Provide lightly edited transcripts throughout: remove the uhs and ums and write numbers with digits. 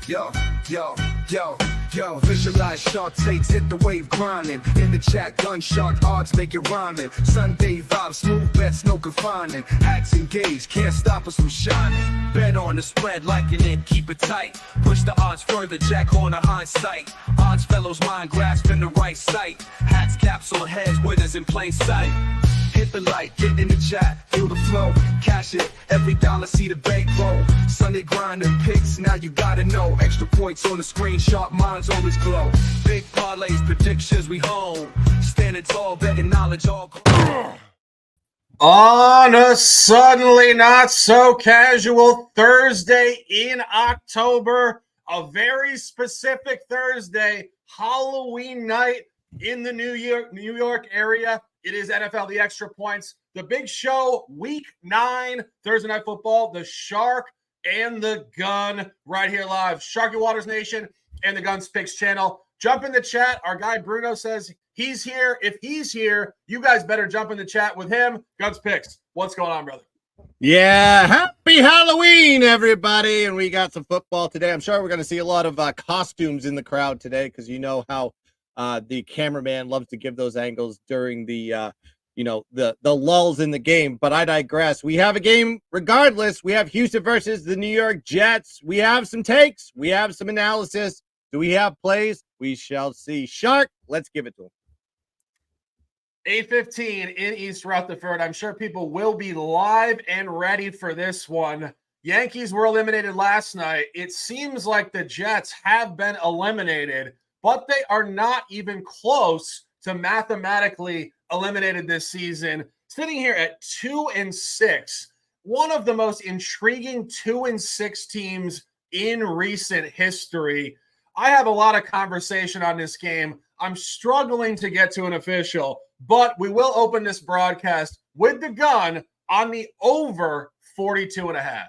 Yo, yo, yo, yo, visualize shark takes, hit the wave grinding. In the chat, gun shark odds make it rhyming. Sunday vibes, smooth bets, no confining. Acts engaged, can't stop us from shining. Bet on the spread, liking it, keep it tight. Push the odds further, jack on the hindsight. Odds fellows mind grasping the right sight. Hats, caps on heads, winners in plain sight. Hit the light, get in the chat, feel the flow, cash it, every dollar see the bank roll. Sunday grinding picks, now you gotta know. Extra points on the screen, sharp minds always glow. Big parlays, predictions we home. Standing tall, betting knowledge all. On a suddenly not so casual Thursday in October, a very specific Thursday, Halloween night in the New York area. It is NFL The Extra Points, the big show, week 9, Thursday Night Football, the Shark and the Gun, right here live. Sharky Waters Nation and the Guns Picks channel. Jump in the chat. Our guy Bruno says he's here. If he's here, you guys better jump in the chat with him. Guns Picks, what's going on, brother? Yeah, happy Halloween, everybody. And we got some football today. I'm sure we're going to see a lot of costumes in the crowd today because you know how the cameraman loves to give those angles during the the lulls in the game. But I digress. We have a game regardless. We have Houston versus the New York Jets. We have some takes. We have some analysis. Do we have plays? We shall see. Shark, let's give it to him. 8:15 in East Rutherford. I'm sure people will be live and ready for this one. Yankees were eliminated last night. It seems like the Jets have been eliminated, but they are not even close to mathematically eliminated this season. Sitting here at 2-6, one of the most intriguing 2-6 teams in recent history. I have a lot of conversation on this game. I'm struggling to get to an official, but we will open this broadcast with the gun on the over 42.5.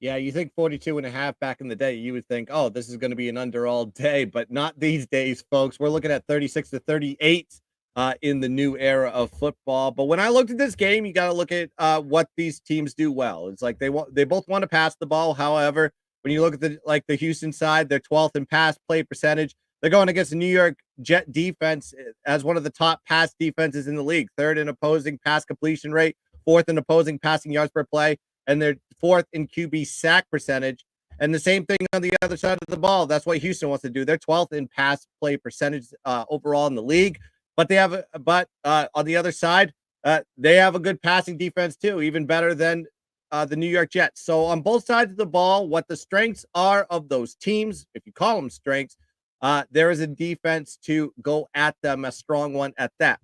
Yeah, you think 42.5 back in the day, you would think, oh, this is going to be an under all day, but not these days, folks. We're looking at 36-38 in the new era of football. But when I looked at this game, you got to look at what these teams do well. It's like they both want to pass the ball. However, when you look at the Houston side, they're 12th in pass play percentage. They're going against the New York Jet defense as one of the top pass defenses in the league, 3rd in opposing pass completion rate, 4th in opposing passing yards per play, and they're 4th in QB sack percentage. And the same thing on the other side of the ball. That's what Houston wants to do. They're 12th in pass play percentage overall in the league. But on the other side, they have a good passing defense too, even better than the New York Jets. So on both sides of the ball, what the strengths are of those teams, if you call them strengths, there is a defense to go at them, a strong one at that.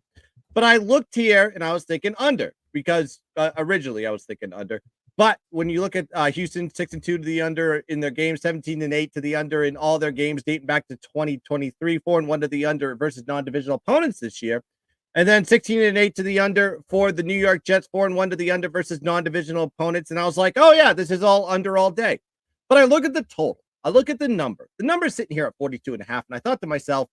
But I looked here and I was thinking under because originally I was thinking under. But when you look at Houston 6-2 to the under in their games, 17-8 to the under in all their games dating back to 2023, 4-1 to the under versus non-divisional opponents this year. And then 16-8 to the under for the New York Jets, 4-1 to the under versus non-divisional opponents. And I was like, oh yeah, this is all under all day. But I look at the total. I look at the number. The number is sitting here at 42.5. And I thought to myself,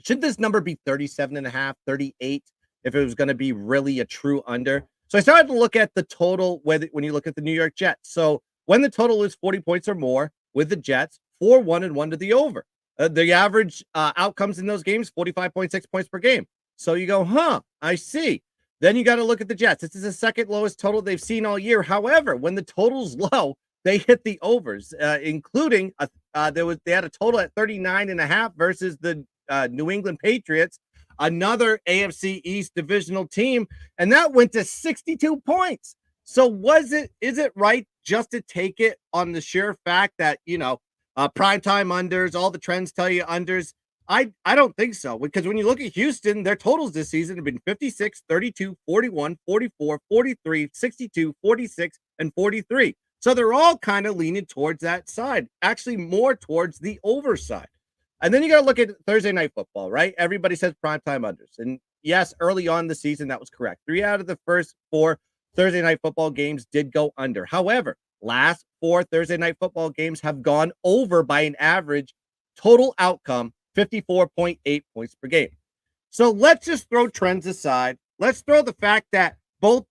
should this number be 37.5, 38 if it was going to be really a true under? So I started to look at the total when you look at the New York Jets. So when the total is 40 points or more with the Jets, 4-1-1 to the over. The average outcomes in those games, 45.6 points per game. So you go, I see. Then you got to look at the Jets. This is the second lowest total they've seen all year. However, when the total's low, they hit the overs, including they had a total at 39.5 versus the New England Patriots, another AFC East divisional team, and that went to 62 points. So is it right just to take it on the sheer fact that, primetime unders, all the trends tell you unders? I don't think so, because when you look at Houston, their totals this season have been 56, 32, 41, 44, 43, 62, 46, and 43. So they're all kind of leaning towards that side, actually more towards the over side. And then you got to look at Thursday Night Football, right? Everybody says primetime unders. And yes, early on in the season, that was correct. 3 out of the first 4 Thursday Night Football games did go under. However, last 4 Thursday Night Football games have gone over by an average total outcome, 54.8 points per game. So let's just throw trends aside. Let's throw the fact that both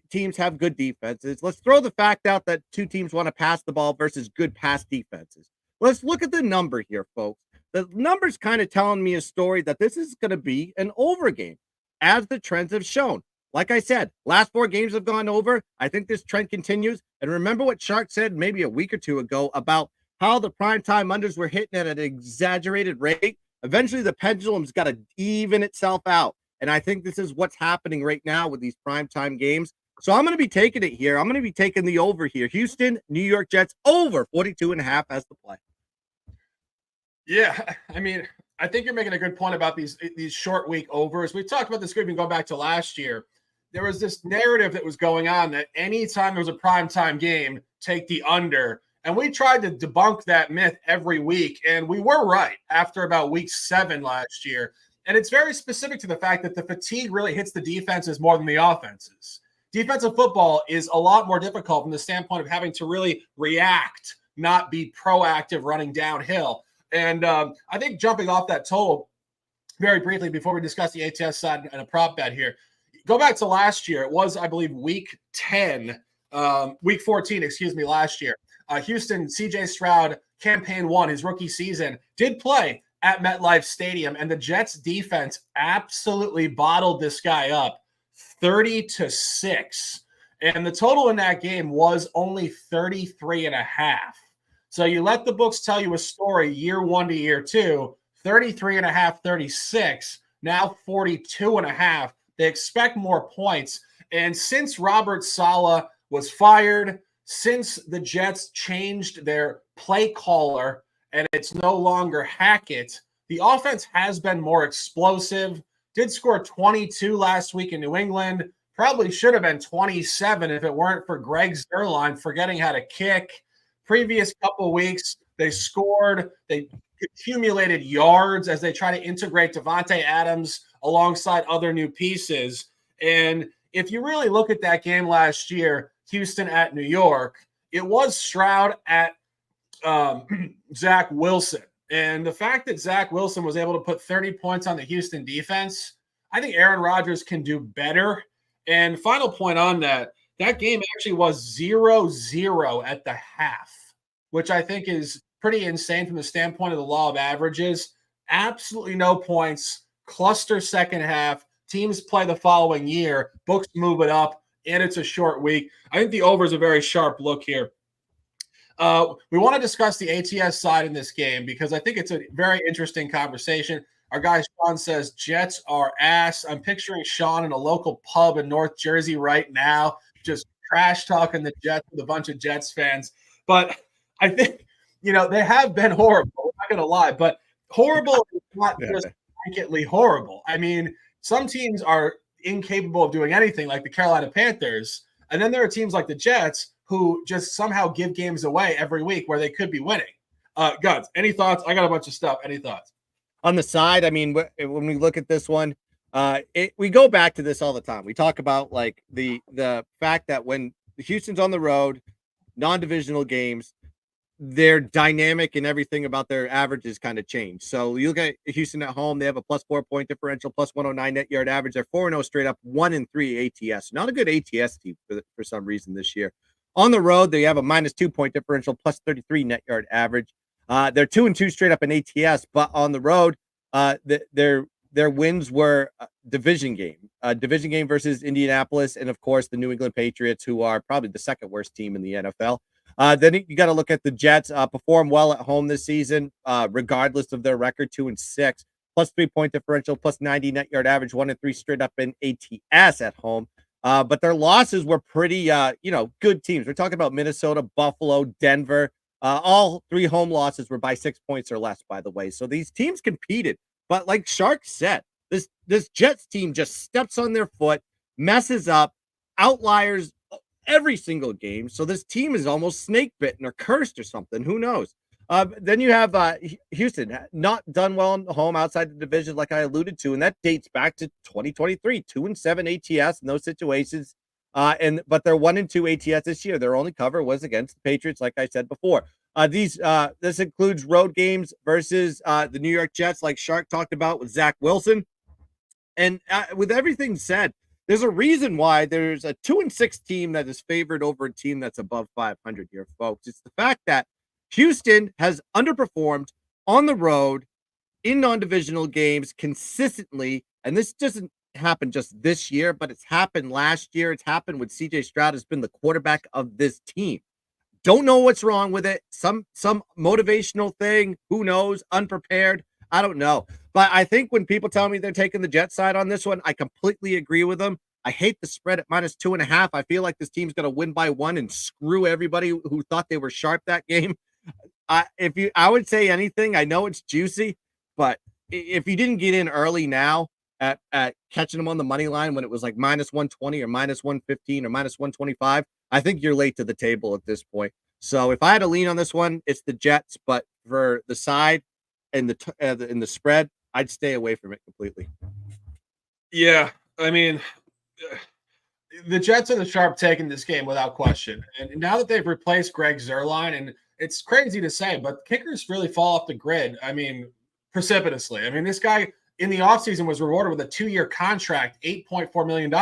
teams have good defenses. Let's throw the fact out that two teams want to pass the ball versus good pass defenses. Let's look at the number here, folks. The number's kind of telling me a story that this is going to be an over game, as the trends have shown. Like I said, last 4 games have gone over. I think this trend continues. And remember what Shark said maybe a week or two ago about how the primetime unders were hitting at an exaggerated rate. Eventually, the pendulum's got to even itself out. And I think this is what's happening right now with these primetime games. So I'm going to be taking it here. I'm going to be taking the over here. Houston, New York Jets over 42.5 as the play. Yeah, I mean, I think you're making a good point about these short week overs. We talked about this even going back to last year. There was this narrative that was going on that anytime there was a primetime game, take the under. And we tried to debunk that myth every week, and we were right after about week 7 last year. And it's very specific to the fact that the fatigue really hits the defenses more than the offenses. Defensive football is a lot more difficult from the standpoint of having to really react, not be proactive running downhill. And I think jumping off that total very briefly before we discuss the ATS side and a prop bet here, go back to last year. It was, I believe, week 14, last year. Houston, CJ Stroud, campaign 1, his rookie season, did play at MetLife Stadium, and the Jets defense absolutely bottled this guy up 30-6. And the total in that game was only 33.5. So you let the books tell you a story year 1 to year 2, 33.5, 36, now 42.5. They expect more points. And since Robert Saleh was fired, since the Jets changed their play caller and it's no longer Hackett, the offense has been more explosive. Did score 22 last week in New England. Probably should have been 27 if it weren't for Greg Zuerlein forgetting how to kick. Previous couple weeks, they scored. They accumulated yards as they try to integrate Davante Adams alongside other new pieces. And if you really look at that game last year, Houston at New York, it was Stroud at Zach Wilson. And the fact that Zach Wilson was able to put 30 points on the Houston defense, I think Aaron Rodgers can do better. And final point on that game actually was 0-0 at the half, which I think is pretty insane from the standpoint of the law of averages. Absolutely no points, cluster second half, teams play the following year, books move it up, and it's a short week. I think the over is a very sharp look here. We want to discuss the ATS side in this game because I think it's a very interesting conversation. Our guy Sean says Jets are ass. I'm picturing Sean in a local pub in North Jersey right now, just trash talking the Jets with a bunch of Jets fans. But I think, they have been horrible. I'm not going to lie, but horrible is not just blanketly horrible. I mean, some teams are incapable of doing anything, like the Carolina Panthers. And then there are teams like the Jets who just somehow give games away every week where they could be winning. Guns, any thoughts? I got a bunch of stuff. Any thoughts? On the side, I mean, when we look at this one, we go back to this all the time. We talk about like the fact that when Houston's on the road, non-divisional games, their dynamic and everything about their averages kind of change. So you look at Houston at home, they have a plus 4 point differential, plus 109 net yard average. They're 4-0 straight up, 1-3 ATS. Not a good ATS team for some reason this year. On the road, they have a minus 2 point differential, plus 33 net yard average. They're 2-2 straight up in ATS, but on the road, their wins were division game versus Indianapolis, and of course the New England Patriots, who are probably the second worst team in the NFL. Then you got to look at the Jets. Perform well at home this season, regardless of their record, 2-6, plus 3 point differential, plus 90 net yard average, 1-3 straight up in ATS at home. But their losses were pretty, good teams. We're talking about Minnesota, Buffalo, Denver. All 3 home losses were by 6 points or less, by the way. So these teams competed. But like Shark said, this Jets team just steps on their foot, messes up, outliers every single game. So this team is almost snake bitten or cursed or something. Who knows? Then you have Houston not done well in the home outside the division, like I alluded to, and that dates back to 2023, 2-7 ATS in those situations. But they're 1-2 ATS this year. Their only cover was against the Patriots, like I said before. This includes road games versus the New York Jets, like Shark talked about with Zach Wilson. And with everything said, there's a reason why there's a 2-6 team that is favored over a team that's above 500 here, folks. It's the fact that Houston has underperformed on the road in non-divisional games consistently, and this doesn't happen just this year, but it's happened last year. It's happened when CJ Stroud has been the quarterback of this team. Don't know what's wrong with it. Some motivational thing, who knows, unprepared. I don't know. But I think when people tell me they're taking the Jet side on this one, I completely agree with them. I hate the spread at -2.5. I feel like this team's going to win by 1 and screw everybody who thought they were sharp that game. I would say anything. I know it's juicy, but if you didn't get in early now at catching them on the money line when it was like -120 or -115 or -125, I think you're late to the table at this point. So if I had to lean on this one, it's the Jets. But for the side and the spread, I'd stay away from it completely. Yeah, I mean, the Jets are the sharp take in this game without question. And now that they've replaced Greg Zuerlein, and it's crazy to say, but kickers really fall off the grid. I mean, precipitously. I mean, this guy in the offseason was rewarded with a 2-year contract, $8.4 million.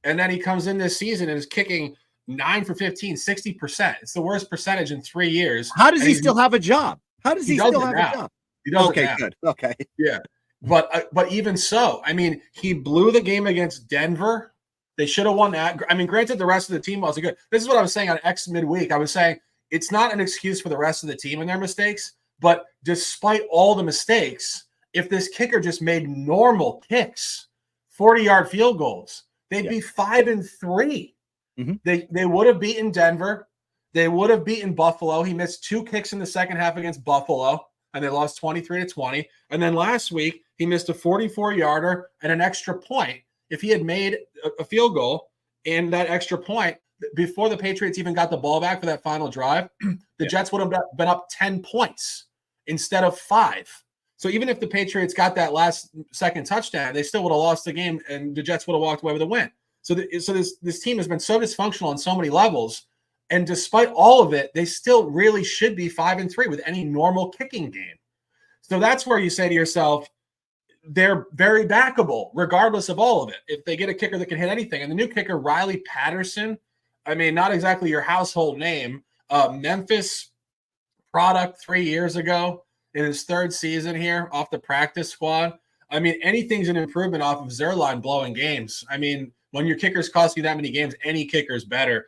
And then he comes in this season and is kicking 9 for 15, 60%. It's the worst percentage in 3 years. How does he still have a job? How does he still have a job? He does. Okay, good. Okay. Yeah. But even so, I mean, he blew the game against Denver. They should have won that. I mean, granted, the rest of the team wasn't good. This is what I was saying on X midweek. I was saying it's not an excuse for the rest of the team and their mistakes, but despite all the mistakes, if this kicker just made normal kicks, 40-yard field goals, they'd be 5-3. Mm-hmm. They would have beaten Denver. They would have beaten Buffalo. He missed 2 kicks in the second half against Buffalo, and they lost 23-20. And then last week, he missed a 44-yarder and an extra point. If he had made a field goal and that extra point before the Patriots even got the ball back for that final drive, the Jets would have been up 10 points instead of 5. So even if the Patriots got that last second touchdown, they still would have lost the game, and the Jets would have walked away with a win. So this team has been so dysfunctional on so many levels, and despite all of it, they still really should be 5-3 with any normal kicking game. So that's where you say to yourself, they're very backable, regardless of all of it. If they get a kicker that can hit anything, and the new kicker, Riley Patterson, I mean, not exactly your household name, Memphis product 3 years ago in his 3rd season here off the practice squad. I mean, anything's an improvement off of Zuerlein blowing games. I mean, when your kickers cost you that many games, any kicker's better.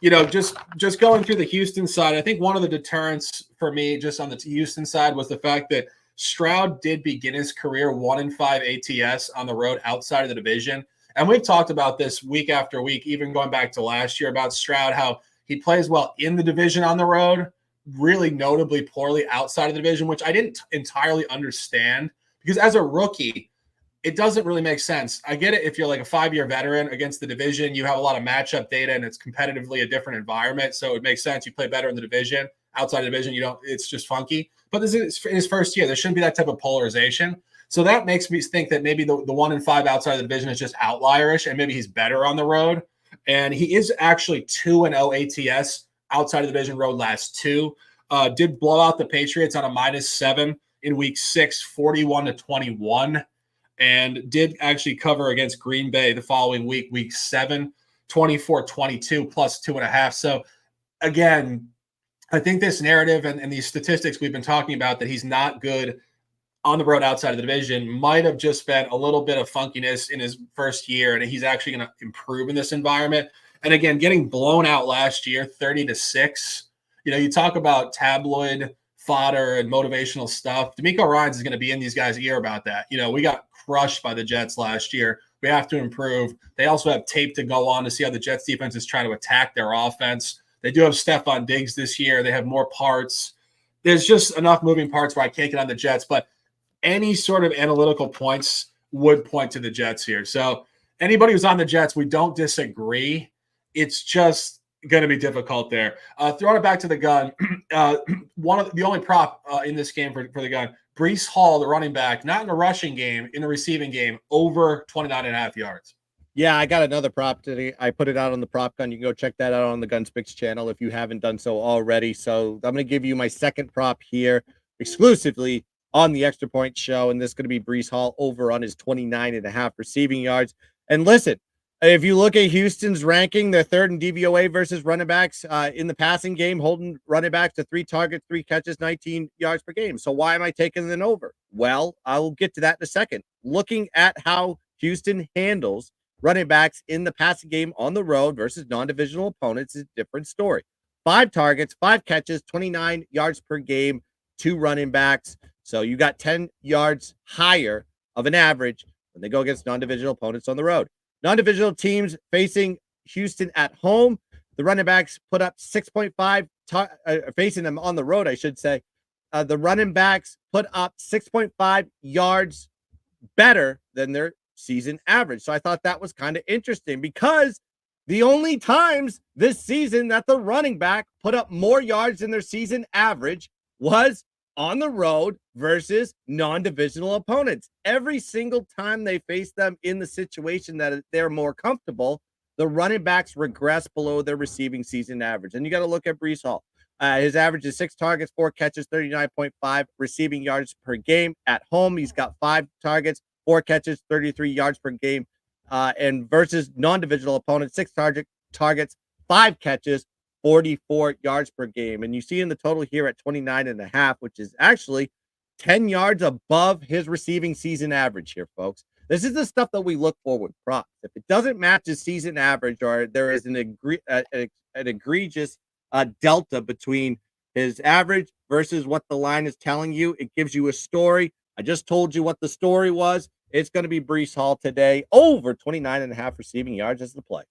Just going through the Houston side, I think one of the deterrents for me just on the Houston side was the fact that Stroud did begin his career 1-5 ATS on the road outside of the division. And we've talked about this week after week, even going back to last year, about Stroud, how he plays well in the division on the road, really notably poorly outside of the division, which I didn't entirely understand because as a rookie, it doesn't really make sense. I get it if you're like a 5-year veteran against the division, you have a lot of matchup data and it's competitively a different environment. So it makes sense. You play better in the division. Outside the division, it's just funky. But this is in his first year. There shouldn't be that type of polarization. So that makes me think that maybe the 1-5 outside of the division is just outlierish, and maybe he's better on the road. And he is actually 2-0 ATS outside of the division road last 2. Did blow out the Patriots on a -7 in week 6, 41-21, and did actually cover against Green Bay the following week, week 7, 24-22 plus 2.5. So again, I think this narrative and these statistics we've been talking about that he's not good on the road outside of the division might have just been a little bit of funkiness in his first year, and he's actually going to improve in this environment. And again, getting blown out last year, 30-6. You talk about tabloid fodder and motivational stuff. DeMeco Ryans is going to be in these guys' ear about that. We got crushed by the Jets last year. We have to improve. They also have tape to go on to see how the Jets defense is trying to attack their offense. They do have Stephon Diggs this year. They have more parts. There's just enough moving parts where I can't get on the Jets, but any sort of analytical points would point to the Jets here. So anybody who's on the Jets, we don't disagree. It's just going to be difficult there. Throwing it back to the gun, the only prop in this game for the gun, Breece Hall, the running back, not in the rushing game, in the receiving game, over 29.5 yards. Yeah, I got another prop today. I put it out on the Prop Gun. You can go check that out on the Gunspicks channel if you haven't done so already. So I'm going to give you my second prop here exclusively on the Extra Point Show, and this is going to be Breece Hall over on his 29.5 receiving yards. And listen, If you look at Houston's ranking, they're third in DVOA versus running backs in the passing game, holding running backs to 3 targets, 3 catches, 19 yards per game. So why am I taking an over? Well, I will get to that in a second. Looking at how Houston handles running backs in the passing game on the road versus non-divisional opponents is a different story. 5 targets, 5 catches, 29 yards per game, 2 running backs. So you got 10 yards higher of an average when they go against non-divisional opponents on the road. Non-divisional teams facing Houston at home, the running backs put up 6.5, facing them on the road, I should say. The running backs put up 6.5 yards better than their season average. So I thought that was kind of interesting because the only times this season that the running back put up more yards than their season average was on the road versus non-divisional opponents. Every single time they face them in the situation that they're more comfortable, the running backs regress below their receiving season average. And you got to look at Breece Hall. His average is 6 targets, 4 catches, 39.5 receiving yards per game. At home, he's got 5 targets, 4 catches, 33 yards per game. And versus non-divisional opponents, 6 targets, 5 catches, 44 yards per game. And you see in the total here at 29.5, which is actually 10 yards above his receiving season average here, folks. This is the stuff that we look for with props. If it doesn't match his season average or there is an egregious delta between his average versus what the line is telling you, it gives you a story. I just told you what the story was. It's going to be Breece Hall today, over 29.5 receiving yards as the play.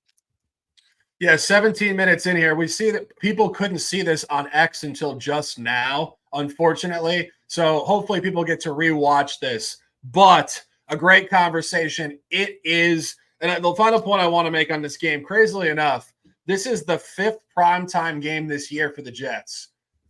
Yeah, 17 minutes in here. We see that people couldn't see this on X until just now, unfortunately. So hopefully people get to rewatch this. But a great conversation. It is. And the final point I want to make on this game, crazily enough, this is the 5th primetime game this year for the Jets.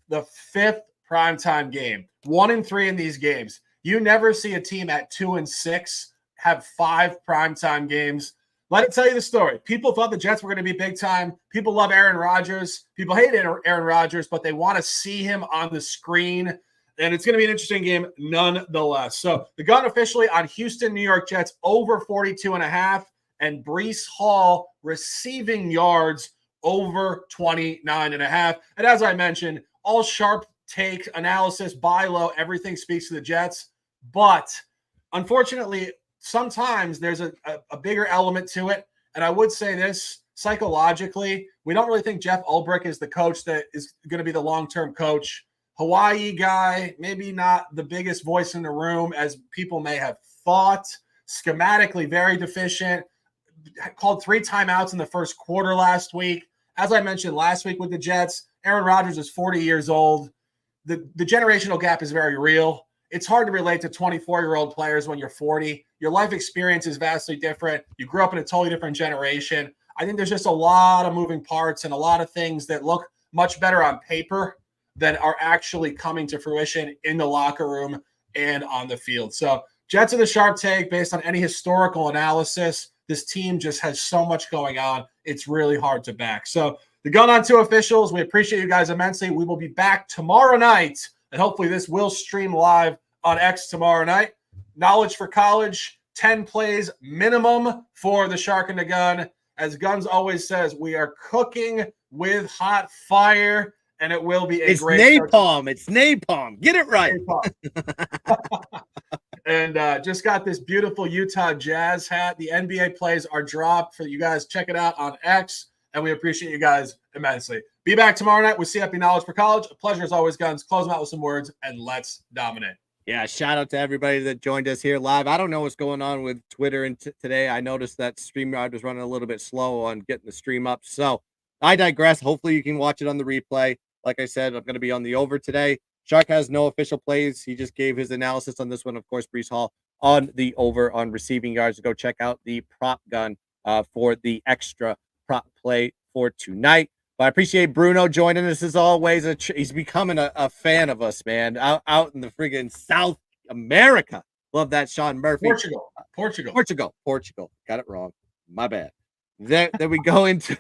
The 5th primetime game. 1-3 in these games. You never see a team at 2-6 have 5 primetime games. Let me tell you the story. People thought the Jets were going to be big time. People love Aaron Rodgers. People hate Aaron Rodgers, but they want to see him on the screen. And it's going to be an interesting game nonetheless. So the gun officially on Houston, New York Jets over 42.5, and Breece Hall receiving yards over 29.5. And as I mentioned, all sharp take analysis, buy low, everything speaks to the Jets. But unfortunately, sometimes there's a bigger element to it. And I would say this, psychologically, we don't really think Jeff Ulbrich is the coach that is going to be the long-term coach. Hawaii guy, maybe not the biggest voice in the room as people may have thought. Schematically, very deficient. Called 3 timeouts in the first quarter last week. As I mentioned last week with the Jets, Aaron Rodgers is 40 years old. The generational gap is very real. It's hard to relate to 24-year-old players when you're 40. Your life experience is vastly different. You grew up in a totally different generation. I think there's just a lot of moving parts and a lot of things that look much better on paper than are actually coming to fruition in the locker room and on the field. So Jets are the sharp take based on any historical analysis. This team just has so much going on. It's really hard to back. So the gun on 2 officials, we appreciate you guys immensely. We will be back tomorrow night, and hopefully this will stream live on X tomorrow night. Knowledge for College, 10 plays minimum for the Shark and the Gun. As Guns always says, we are cooking with hot fire, and it will be a great napalm. It's napalm. Get it right. And just got this beautiful Utah Jazz hat. The NBA plays are dropped for you guys. Check it out on X, and we appreciate you guys immensely. Be back tomorrow night with CFP Knowledge for College. A pleasure as always, Guns. Close them out with some words, and let's dominate. Yeah, shout out to everybody that joined us here live. I don't know what's going on with Twitter and today. I noticed that StreamYard was running a little bit slow on getting the stream up. So I digress. Hopefully you can watch it on the replay. Like I said, I'm going to be on the over today. Shark has no official plays. He just gave his analysis on this one. Of course, Breece Hall on the over on receiving yards. Go check out the prop gun for the extra prop play for tonight. But I appreciate Bruno joining us as always. He's becoming a fan of us, man. Out in the friggin' South America. Love that, Sean Murphy. Portugal. Got it wrong. My bad. Then we go into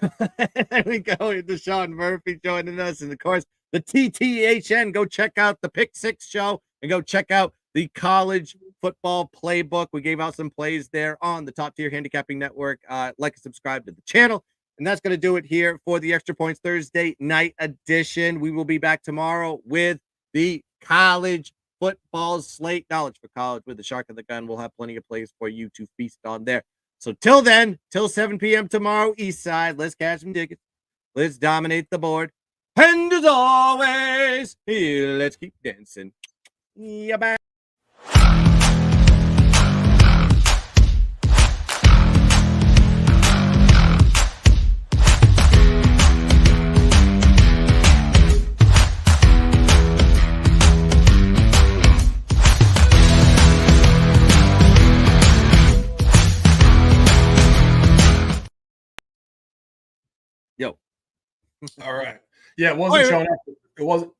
Sean Murphy joining us, and of course the TTHN. Go check out the Pick Six show and go check out the college football playbook. We gave out some plays there on the Top Tier Handicapping Network. Like and subscribe to the channel. And that's going to do it here for the Extra Points Thursday night edition. We will be back tomorrow with the college football slate. Knowledge for college with the Shark of the Gun. We'll have plenty of plays for you to feast on there. So till then, till 7 p.m. tomorrow, East Side, let's catch some tickets. Let's dominate the board. And as always, let's keep dancing. Yeah, bye. Yo. All right. Yeah, it wasn't showing up. It wasn't.